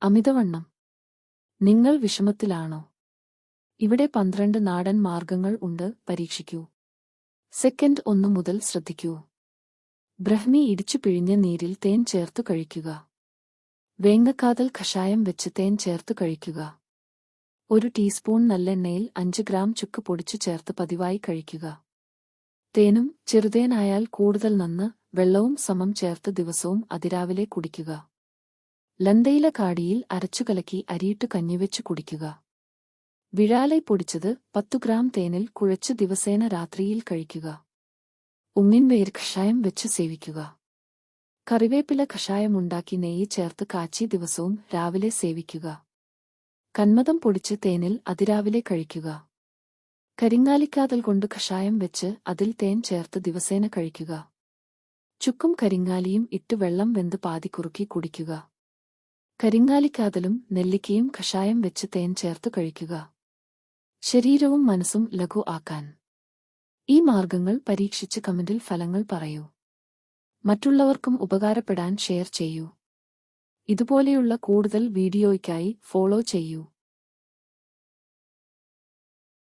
അമിതവണ്ണം. നിങ്ങൾ വിഷമത്തിലാണോ? ഇവിടെ 12 നാടൻ മാർഗങ്ങൾ ഉണ്ട്, പരീക്ഷിക്കൂ. സെക്കൻഡ് 1 മുതൽ ശ്രദ്ധിക്കൂ. ബ്രഹ്മി ഇടിച്ചു പിഴിഞ്ഞ നീരിൽ തേൻ ചേർത്തു കഴിക്കുക. വേങ്ങക്കാതൽ കഷായം വെച്ച് തേൻ ചേർത്തു കഴിക്കുക. 1 ടീസ്പൂൺ നല്ലെണ്ണയിൽ 5 ഗ്രാം ചുക്ക് പൊടിച്ചു ചേർത്ത് പതിവായി കഴിക്കുക. തേനും ചെറുതേനായാൽ കൂടുതൽ നന്ന്. വെള്ളവും സമം ചേർത്ത് ദിവസവും അതിരാവിലെ കുടിക്കുക. ലന്തയില കാടിയിൽ അരച്ചുകലക്കി അരിയിട്ടു കഞ്ഞിവെച്ചു കുടിക്കുക. വിഴാലൈ പൊടിച്ചത് 10 ഗ്രാം തേനിൽ കുഴച്ച് ദിവസേന രാത്രിയിൽ കഴിക്കുക. ഉങ്ങിൻവേർ കഷായം വെച്ച് സേവിക്കുക. കറിവേപ്പില കഷായമുണ്ടാക്കി നെയ്യ് ചേർത്ത് കാച്ചി ദിവസവും രാവിലെ സേവിക്കുക. കന്മദം പൊടിച്ച് തേനിൽ അതിരാവിലെ കഴിക്കുക. കരിങ്ങാലിക്കാതൽ കൊണ്ട് കഷായം വെച്ച് അതിൽ തേൻ ചേർത്ത് ദിവസേന കഴിക്കുക. ചുക്കും കരിങ്ങാലിയും ഇട്ട് വെള്ളം വെന്ത് പാതി കുറുക്കി കുടിക്കുക. കരിങ്ങാലിക്കാതലും നെല്ലിക്കയും കഷായം വെച്ച് തേൻ ചേർത്ത് കഴിക്കുക. ശരീരവും മനസ്സും ലഘു ആക്കാൻ ഈ മാർഗങ്ങൾ പരീക്ഷിച്ച് കമന്റിൽ ഫലങ്ങൾ പറയൂ. മറ്റുള്ളവർക്കും ഉപകാരപ്പെടാൻ ഷെയർ ചെയ്യൂ. ഇതുപോലെയുള്ള കൂടുതൽ വീഡിയോയ്ക്കായി ഫോളോ ചെയ്യൂ.